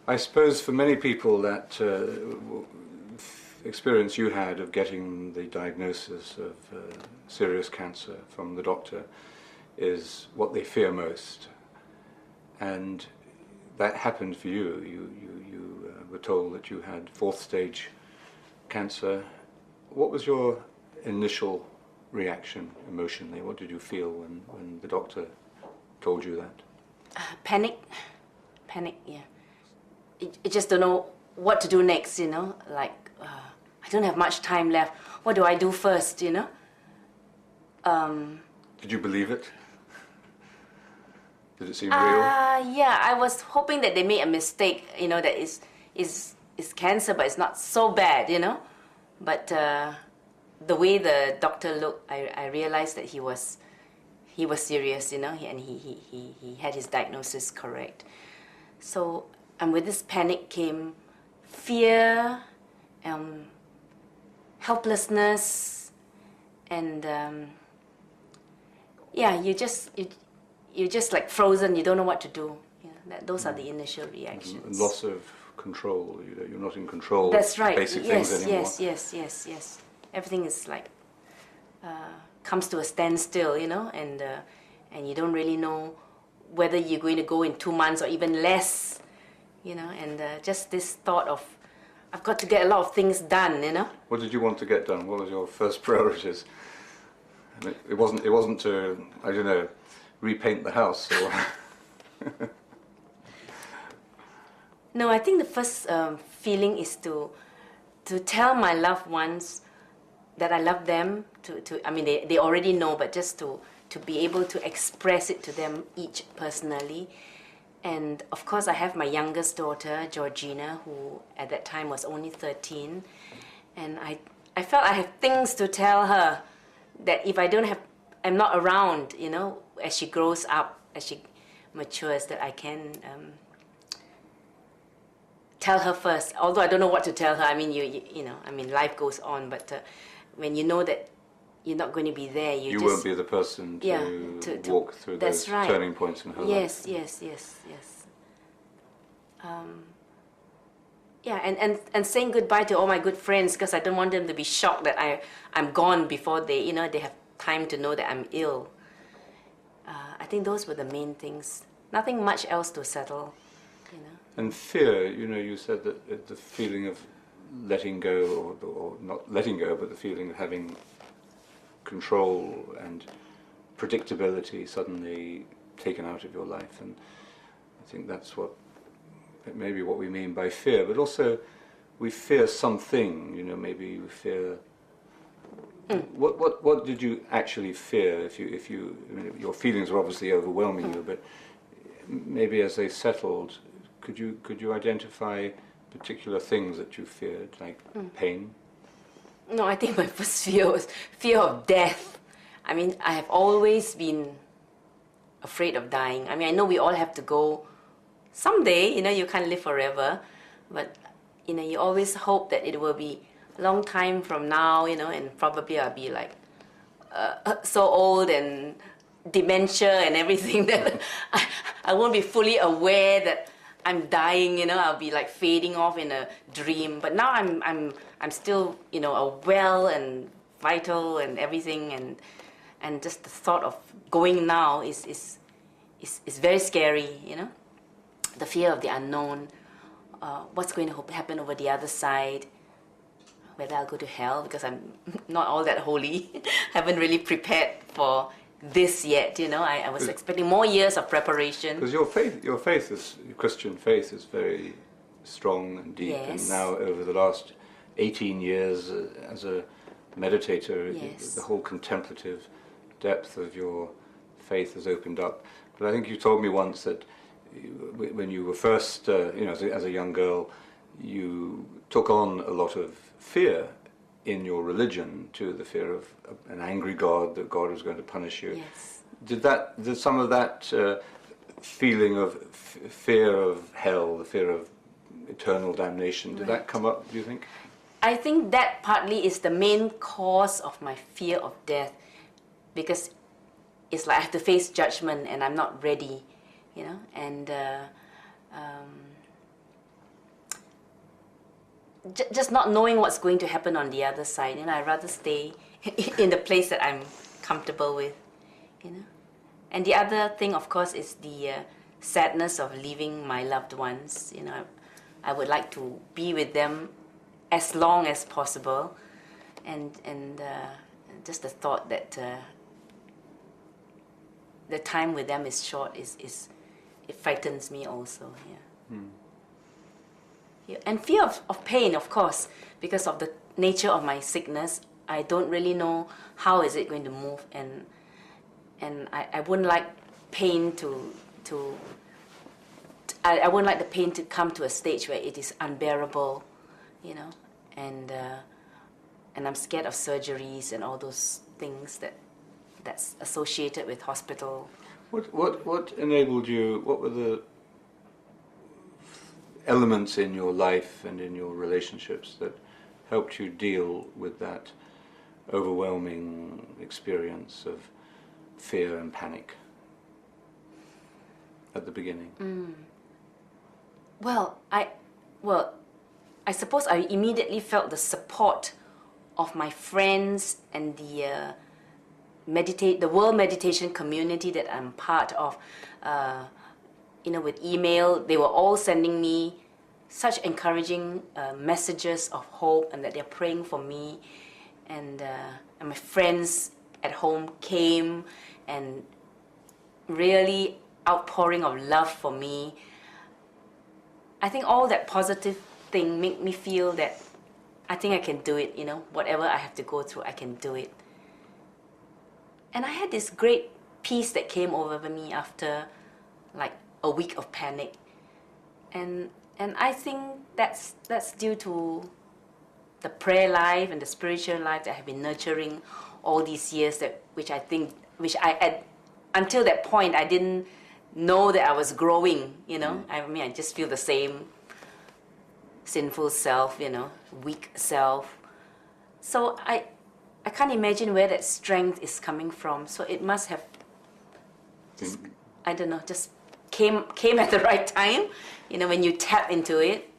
I suppose for many people that experience you had of getting the diagnosis of serious cancer from the doctor is what they fear most. And that happened for you. You were told that you had fourth stage cancer. What was your initial reaction emotionally? What did you feel when the doctor told you that? Panic, yeah. I just don't know what to do next, you know, like, I don't have much time left. What do I do first, you know? Did you believe it? Did it seem real? Yeah, I was hoping that they made a mistake, you know, that is cancer, but it's not so bad, you know? But the way the doctor looked, I realized that he was serious, you know, and he had his diagnosis correct. So, and with this panic came fear, helplessness, and yeah, you're just like frozen. You don't know what to do. Yeah, those are the initial reactions. Loss of control. You're not in control. That's right. Basic things anymore. Yes. Everything is like comes to a standstill, you know, and you don't really know whether you're going to go in 2 months or even less, you know, and just this thought of, I've got to get a lot of things done, you know. What did you want to get done? What was your first priorities? And it wasn't to, I don't know, repaint the house or... No, I think the first feeling is to tell my loved ones that I love them. I mean, they already know, but just to be able to express it to them each personally. And of course, I have my youngest daughter, Georgina, who at that time was only 13. And I felt I have things to tell her that if I'm not around, you know, as she grows up, as she matures, that I can tell her first. Although I don't know what to tell her. I mean, you know, I mean, life goes on, but when you know that you're not going to be there, you just won't be the person to walk through those turning points in her life. Yes. Yeah, and saying goodbye to all my good friends, because I don't want them to be shocked that I'm gone before they have time to know that I'm ill. I think those were the main things. Nothing much else to settle, you know. And fear, you know, you said that the feeling of letting go, or not letting go, but the feeling of having control and predictability suddenly taken out of your life. And I think that's maybe what we mean by fear. But also, we fear something, you know, maybe we fear... What did you actually fear? I mean, your feelings were obviously overwhelming you, but maybe as they settled, could you identify particular things that you feared, like pain? No, I think my first fear was fear of death. I mean, I have always been afraid of dying. I mean, I know we all have to go someday, you know, you can't live forever, but, you know, you always hope that it will be a long time from now, you know, and probably I'll be like so old and dementia and everything that I won't be fully aware that I'm dying, you know. I'll be like fading off in a dream. But now I'm still, you know, well and vital and everything, and just the thought of going now is very scary, you know. The fear of the unknown, what's going to happen over the other side, whether I'll go to hell because I'm not all that holy, haven't really prepared for this yet, you know. I was expecting more years of preparation. Because your Christian faith is very strong and deep, yes. And now over the last 18 years as a meditator, yes. The whole contemplative depth of your faith has opened up. But I think you told me once that when you were first, you know, as a young girl, you took on a lot of fear in your religion, to the fear of an angry God, that God was going to punish you. Yes. Did some of that feeling of fear of hell, the fear of eternal damnation, did that come up, do you think? I think that partly is the main cause of my fear of death, because it's like I have to face judgment and I'm not ready, you know, and just not knowing what's going to happen on the other side. You know, I'd rather stay in the place that I'm comfortable with, you know. And the other thing, of course, is the sadness of leaving my loved ones. You know, I would like to be with them as long as possible, and just the thought that the time with them is short is it frightens me also. Yeah. Yeah. And fear of pain, of course, because of the nature of my sickness. I don't really know how is it going to move, and I wouldn't like pain I wouldn't like the pain to come to a stage where it is unbearable, you know, and I'm scared of surgeries and all those things that's associated with hospital. What enabled you? What were the elements in your life and in your relationships that helped you deal with that overwhelming experience of fear and panic at the beginning? Well, I suppose I immediately felt the support of my friends and the world meditation community that I'm part of. You know, with email, they were all sending me such encouraging messages of hope, and that they're praying for me. And my friends at home came and really outpouring of love for me. I think all that positive thing made me feel that I think I can do it, you know, whatever I have to go through, I can do it. And I had this great peace that came over me after like a week of panic. And I think that's due to the prayer life and the spiritual life that I have been nurturing all these years, which until that point I didn't know that I was growing, you know. I mean, I just feel the same sinful self, you know, weak self. So I can't imagine where that strength is coming from. So it must have just, I don't know, just came at the right time, you know, when you tap into it.